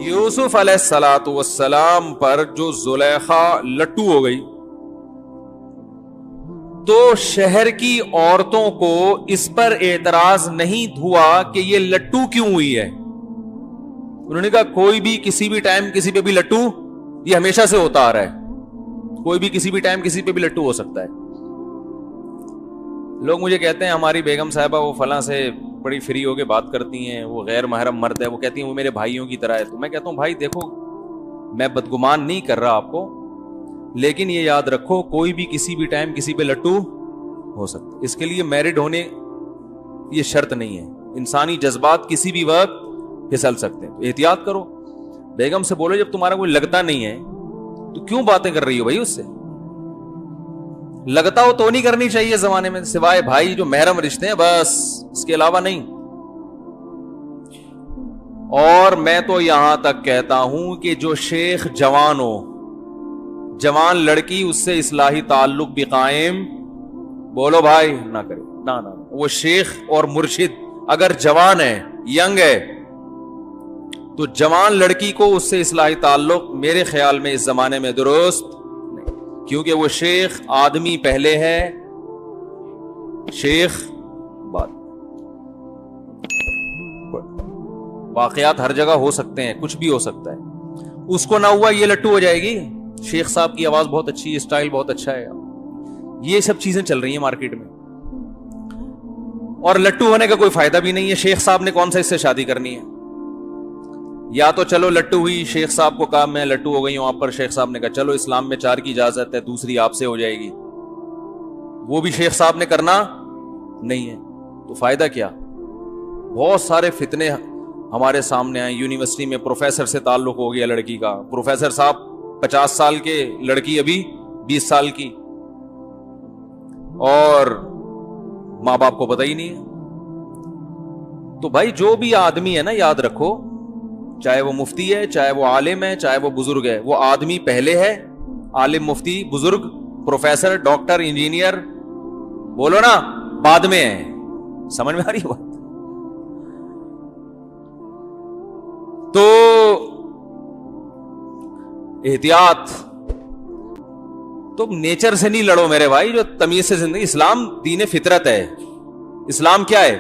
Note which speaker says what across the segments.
Speaker 1: یوسف علیہ الصلوۃ والسلام پر جو زلیخا لٹو ہو گئی تو شہر کی عورتوں کو اس پر اعتراض نہیں ہوا کہ یہ لٹو کیوں ہوئی ہے. انہوں نے کہا کوئی بھی کسی بھی ٹائم کسی پہ بھی لٹو، یہ ہمیشہ سے ہوتا آ رہا ہے، کوئی بھی کسی بھی ٹائم کسی پہ بھی لٹو ہو سکتا ہے. لوگ مجھے کہتے ہیں ہماری بیگم صاحبہ وہ فلاں سے بڑی فری ہو کے بات کرتی ہیں، وہ غیر محرم مرد ہے، وہ کہتی ہیں وہ میرے بھائیوں کی طرح ہے. تو میں کہتا ہوں بھائی دیکھو، میں بدگمان نہیں کر رہا آپ کو، لیکن یہ یاد رکھو کوئی بھی کسی بھی ٹائم کسی پہ لٹو ہو سکتا ہے. اس کے لیے میرڈ ہونے یہ شرط نہیں ہے، انسانی جذبات کسی بھی وقت پھسل سکتے ہیں. تو احتیاط کرو. بیگم سے بولو جب تمہارا کوئی لگتا نہیں ہے تو کیوں باتیں کر رہی ہو بھائی، اس سے لگتا ہو تو نہیں کرنی چاہیے زمانے میں، سوائے بھائی جو محرم رشتے ہیں بس، اس کے علاوہ نہیں. اور میں تو یہاں تک کہتا ہوں کہ جو شیخ جوان ہو، جوان لڑکی، اس سے اصلاحی تعلق بھی قائم بولو بھائی نہ کرے. نہ وہ شیخ اور مرشد اگر جوان ہے، ینگ ہے، تو جوان لڑکی کو اس سے اصلاحی تعلق میرے خیال میں اس زمانے میں درست نہیں، کیونکہ وہ شیخ آدمی پہلے ہے، شیخ بعد. واقعات ہر جگہ ہو سکتے ہیں، کچھ بھی ہو سکتا ہے. اس کو نہ ہوا یہ لٹو ہو جائے گی. شیخ صاحب کی آواز بہت اچھی ہے، اسٹائل بہت اچھا ہے، یہ سب چیزیں چل رہی ہیں مارکیٹ میں، اور لٹو ہونے کا کوئی فائدہ بھی نہیں ہے. شیخ صاحب نے کون سا اس سے شادی کرنی ہے؟ یا تو چلو لٹو ہوئی، شیخ صاحب کو کہا میں لٹو ہو گئی ہوں آپ پر، شیخ صاحب نے کہا چلو اسلام میں 4 کی اجازت ہے، دوسری آپ سے ہو جائے گی. وہ بھی شیخ صاحب نے کرنا نہیں ہے، تو فائدہ کیا؟ بہت سارے فتنے ہمارے سامنے آئے. یونیورسٹی میں پروفیسر سے تعلق ہو گیا لڑکی کا، پروفیسر صاحب 50 سال کے، لڑکی ابھی 20 سال کی، اور ماں باپ کو پتہ ہی نہیں ہے. تو بھائی جو بھی آدمی ہے نا، یاد رکھو، چاہے وہ مفتی ہے، چاہے وہ عالم ہے، چاہے وہ بزرگ ہے، وہ آدمی پہلے ہے. عالم، مفتی، بزرگ، پروفیسر، ڈاکٹر، انجینئر، بولو نا، بعد میں ہے. سمجھ میں آ رہی بات؟ تو احتیاط. تم نیچر سے نہیں لڑو میرے بھائی، جو تمیز سے زندگی. اسلام دین فطرت ہے. اسلام کیا ہے؟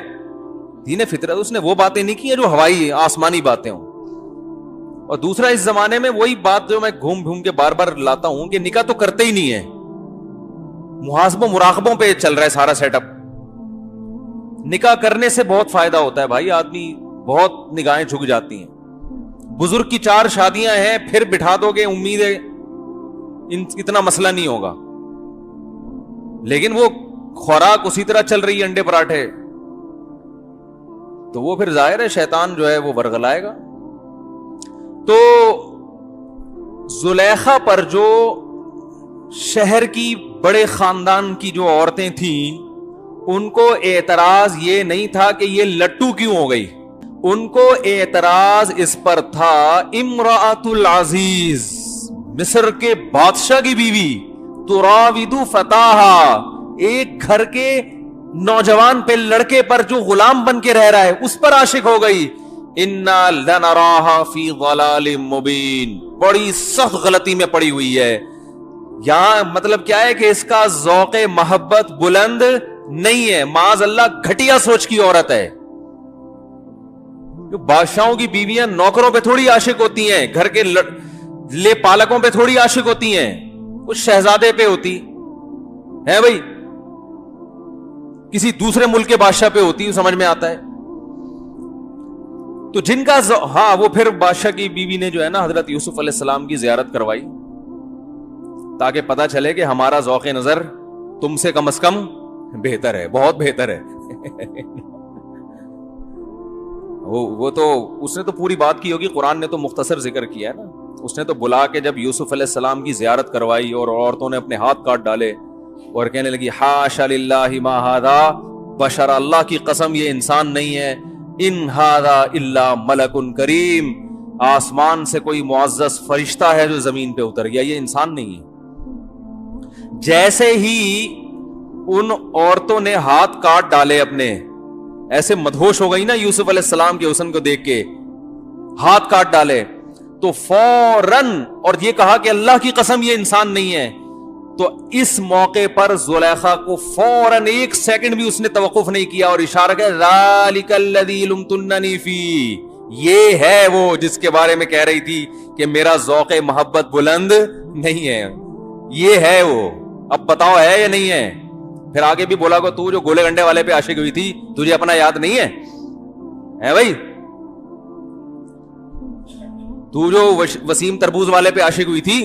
Speaker 1: دین فطرت. اس نے وہ باتیں نہیں کی ہیں جو ہوائی آسمانی باتیں ہوں. اور دوسرا، اس زمانے میں وہی بات جو میں گھوم گھوم کے بار بار لاتا ہوں کہ نکاح تو کرتے ہی نہیں ہے، محاسبوں مراقبوں پہ چل رہا ہے سارا سیٹ اپ. نکاح کرنے سے بہت فائدہ ہوتا ہے بھائی، آدمی بہت نگاہیں جھک جاتی ہیں. بزرگ کی 4 شادیاں ہیں، پھر بٹھا دو گے، امید ہے اتنا مسئلہ نہیں ہوگا. لیکن وہ خوراک اسی طرح چل رہی ہے، انڈے پراٹھے، تو وہ پھر ظاہر ہے شیطان جو ہے وہ ورغلائے گا. تو زلیخا پر جو شہر کی بڑے خاندان کی جو عورتیں تھیں، ان کو اعتراض یہ نہیں تھا کہ یہ لٹو کیوں ہو گئی، ان کو اعتراض اس پر تھا امرأۃ العزیز، مصر کے بادشاہ کی بیوی، تراود فتاہا، ایک گھر کے نوجوان پہ، لڑکے پر جو غلام بن کے رہ رہا ہے، اس پر عاشق ہو گئی. انا لنراہا فی ضلال مبین، بڑی سخت غلطی میں پڑی ہوئی ہے. یہاں مطلب کیا ہے کہ اس کا ذوق محبت بلند نہیں ہے، معاذ اللہ گھٹیا سوچ کی عورت ہے. بادشاہوں کی بیویاں نوکروں پہ تھوڑی عاشق ہوتی ہیں، گھر کے لے پالکوں پہ تھوڑی عاشق ہوتی ہیں، کچھ شہزادے پہ ہوتی ہے بھائی، کسی دوسرے ملک کے بادشاہ پہ ہوتی، سمجھ میں آتا ہے. تو جن کا ہاں، وہ پھر بادشاہ کی بیوی نے جو ہے نا حضرت یوسف علیہ السلام کی زیارت کروائی، تاکہ پتہ چلے کہ ہمارا ذوق نظر تم سے کم از کم بہتر ہے، بہت بہتر ہے. وہ تو اس نے تو پوری بات کی ہوگی، قرآن نے تو مختصر ذکر کیا ہے نا. اس نے تو بلا کے جب یوسف علیہ السلام کی زیارت کروائی اور عورتوں نے اپنے ہاتھ کاٹ ڈالے اور کہنے لگی حاشا للہ ما ھذا بشر، اللہ کی قسم یہ انسان نہیں ہے، ان ھذا الا ملک کریم، آسمان سے کوئی معزز فرشتہ ہے جو زمین پہ اتر گیا، یہ انسان نہیں ہے. جیسے ہی ان عورتوں نے ہاتھ کاٹ ڈالے اپنے، ایسے مدہوش ہو گئی نا یوسف علیہ السلام کے حسن کو دیکھ کے، ہاتھ کاٹ ڈالے. تو فوراً، اور یہ کہا کہ اللہ کی قسم یہ انسان نہیں ہے، تو اس موقع پر زلیخا کو فوراً 1 سیکنڈ بھی اس نے توقف نہیں کیا اور اشارہ کیا ذالک الذی لمتننی فی، یہ ہے وہ جس کے بارے میں کہہ رہی تھی کہ میرا ذوق محبت بلند نہیں ہے، یہ ہے وہ، اب بتاؤ ہے یا نہیں ہے؟ پھر آگے بھی بولا کہ تو جو گولے گنڈے والے پہ عاشق ہوئی تھی تجھے اپنا یاد نہیں ہے بھائی؟ تو جو وسیم تربوز والے پہ عاشق ہوئی تھی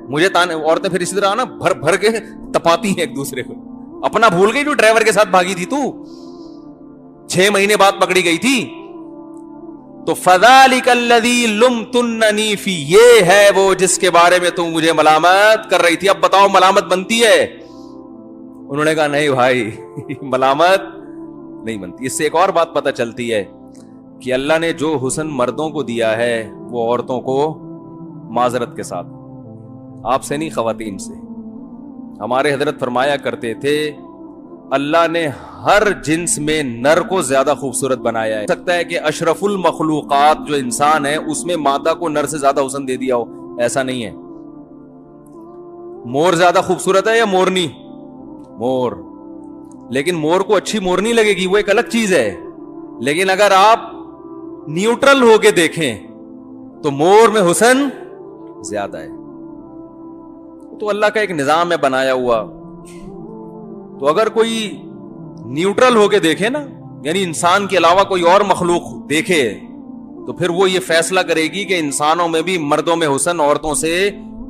Speaker 1: مجھے عورتیں پھر اسی طرح نا بھر بھر کے تپاتی ہیں ایک دوسرے کو، اپنا بھول گئی جو ڈرائیور کے ساتھ بھاگی تھی تو 6 مہینے بعد پکڑی گئی تھی. تو فذالک الذی لمتننی فی، یہ ہے وہ جس کے بارے میں تم مجھے ملامت کر رہی تھی، اب بتاؤ ملامت بنتی ہے؟ انہوں نے کہا نہیں بھائی ملامت نہیں بنتی. اس سے ایک اور بات پتہ چلتی ہے کہ اللہ نے جو حسن مردوں کو دیا ہے وہ عورتوں کو معذرت کے ساتھ، آپ سے نہیں خواتین سے. ہمارے حضرت فرمایا کرتے تھے اللہ نے ہر جنس میں نر کو زیادہ خوبصورت بنایا ہے. سکتا ہے کہ اشرف المخلوقات جو انسان ہے اس میں مادہ کو نر سے زیادہ حسن دے دیا ہو، ایسا نہیں ہے. مور زیادہ خوبصورت ہے یا مورنی؟ مور. لیکن مور کو اچھی مورنی لگے گی، وہ ایک الگ چیز ہے. لیکن اگر آپ نیوٹرل ہو کے دیکھیں تو مور میں حسن زیادہ ہے. تو اللہ کا ایک نظام ہے بنایا ہوا. تو اگر کوئی نیوٹرل ہو کے دیکھے نا، یعنی انسان کے علاوہ کوئی اور مخلوق دیکھے، تو پھر وہ یہ فیصلہ کرے گی کہ انسانوں میں بھی مردوں میں حسن عورتوں سے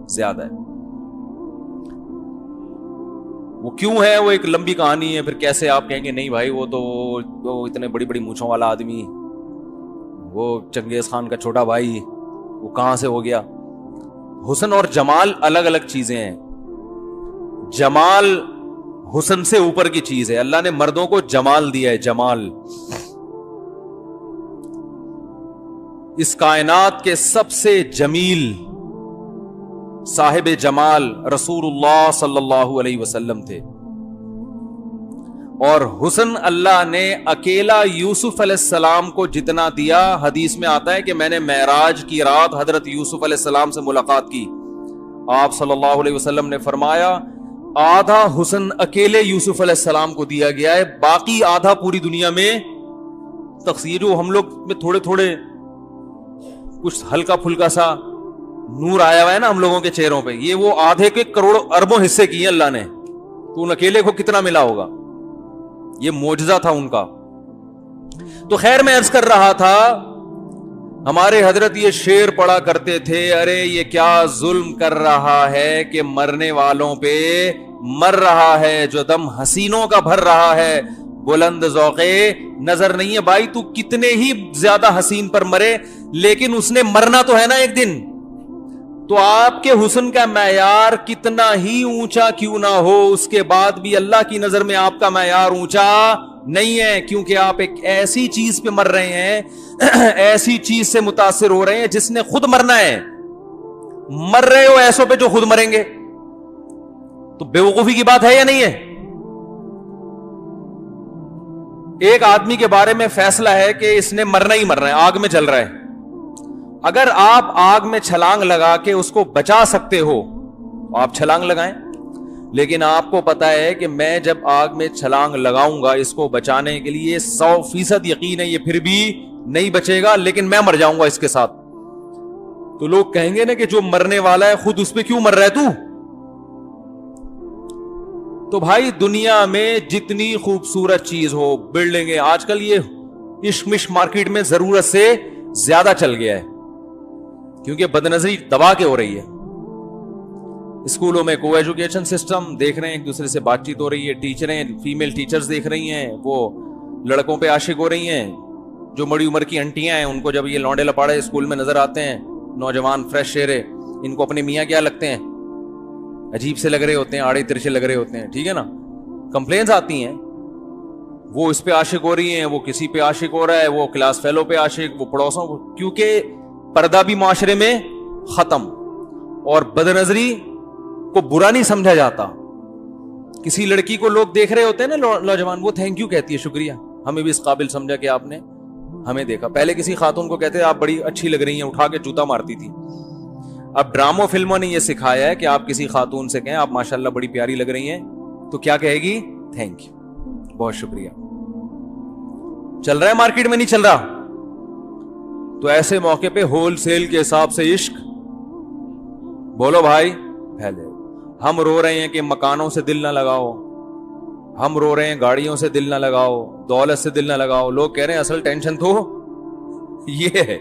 Speaker 1: زیادہ ہے. وہ کیوں ہے وہ ایک لمبی کہانی ہے. پھر کیسے آپ کہیں گے نہیں بھائی وہ تو اتنے بڑی بڑی مونچھوں والا آدمی، وہ چنگیز خان کا چھوٹا بھائی، وہ کہاں سے ہو گیا؟ حسن اور جمال الگ الگ چیزیں ہیں. جمال حسن سے اوپر کی چیز ہے. اللہ نے مردوں کو جمال دیا ہے، جمال. اس کائنات کے سب سے جمیل صاحب جمال رسول اللہ صلی اللہ علیہ وسلم تھے. اور حسن اللہ نے اکیلا یوسف علیہ السلام کو جتنا دیا، حدیث میں آتا ہے کہ میں نے معراج کی رات حضرت یوسف علیہ السلام سے ملاقات کی. آپ صلی اللہ علیہ وسلم نے فرمایا آدھا حسن اکیلے یوسف علیہ السلام کو دیا گیا ہے، باقی آدھا پوری دنیا میں تقسیم. جو ہم لوگ میں تھوڑے تھوڑے کچھ ہلکا پھلکا سا نور آیا ہوا ہے نا ہم لوگوں کے چہروں پہ، یہ وہ آدھے کے کروڑوں اربوں حصے کیے اللہ نے. تو ان اکیلے کو کتنا ملا ہوگا؟ یہ معجزہ تھا ان کا. تو خیر میں عرض کر رہا تھا ہمارے حضرت یہ شعر پڑھا کرتے تھے، ارے یہ کیا ظلم کر رہا ہے کہ مرنے والوں پہ مر رہا ہے، جو دم حسینوں کا بھر رہا ہے بلند ذوقے نظر نہیں ہے. بھائی تو کتنے ہی زیادہ حسین پر مرے لیکن اس نے مرنا تو ہے نا ایک دن. تو آپ کے حسن کا معیار کتنا ہی اونچا کیوں نہ ہو، اس کے بعد بھی اللہ کی نظر میں آپ کا معیار اونچا نہیں ہے، کیونکہ آپ ایک ایسی چیز پہ مر رہے ہیں، ایسی چیز سے متاثر ہو رہے ہیں جس نے خود مرنا ہے. مر رہے ہو ایسوں پہ جو خود مریں گے، تو بیوقوفی کی بات ہے یا نہیں ہے؟ ایک آدمی کے بارے میں فیصلہ ہے کہ اس نے مرنا ہی مرنا ہے، آگ میں جل رہا ہے. اگر آپ آگ میں چھلانگ لگا کے اس کو بچا سکتے ہو آپ چھلانگ لگائیں، لیکن آپ کو پتا ہے کہ میں جب آگ میں چھلانگ لگاؤں گا اس کو بچانے کے لیے 100% یقین ہے یہ پھر بھی نہیں بچے گا، لیکن میں مر جاؤں گا اس کے ساتھ. تو لوگ کہیں گے نا کہ جو مرنے والا ہے خود اس پہ کیوں مر رہا ہے تو؟ تو بھائی دنیا میں جتنی خوبصورت چیز ہو، بلڈنگیں، آج کل یہ عشمش مارکیٹ میں ضرورت سے زیادہ چل گیا ہے کیونکہ بدنظری دبا کے ہو رہی ہے. اسکولوں میں کو ایجوکیشن سسٹم دیکھ رہے ہیں، ایک دوسرے سے بات چیت ہو رہی ہے، ٹیچریں فیمیل ٹیچرز دیکھ رہی ہیں وہ لڑکوں پہ عاشق ہو رہی ہیں. جو بڑی عمر کی انٹیاں ہیں ان کو جب یہ لونڈے لپاڑے اسکول میں نظر آتے ہیں، نوجوان فریش چہرے، ان کو اپنے میاں کیا لگتے ہیں، عجیب سے لگ رہے ہوتے ہیں، آڑے ترچے لگ رہے ہوتے ہیں، ٹھیک ہے نا. کمپلینز آتی ہیں، وہ اس پہ عاشق ہو رہی ہیں، وہ کسی پہ عاشق ہو رہا ہے، وہ کلاس فیلو پہ عاشق، وہ پڑوسوں، کیونکہ پردہ بھی معاشرے میں ختم اور بدنظری کو برا نہیں سمجھا جاتا. کسی لڑکی کو لوگ دیکھ رہے ہوتے ہیں نا نوجوان، وہ تھینک یو کہتی ہے، شکریہ، ہمیں بھی اس قابل سمجھا کہ آپ نے ہمیں دیکھا. پہلے کسی خاتون کو کہتے آپ بڑی اچھی لگ رہی ہیں, اٹھا کے جوتا مارتی تھی. اب ڈراموں فلموں نے یہ سکھایا ہے کہ آپ کسی خاتون سے کہیں آپ ماشاءاللہ بڑی پیاری لگ رہی ہیں, تو کیا کہے گی؟ تھینک یو, بہت شکریہ. چل رہا ہے مارکیٹ میں, نہیں چل رہا؟ تو ایسے موقع پہ ہول سیل کے حساب سے عشق بولو بھائی پھیلے. ہم رو رہے ہیں کہ مکانوں سے دل نہ لگاؤ, ہم رو رہے ہیں گاڑیوں سے دل نہ لگاؤ, دولت سے دل نہ لگاؤ. لوگ کہہ رہے ہیں اصل ٹینشن تو یہ ہے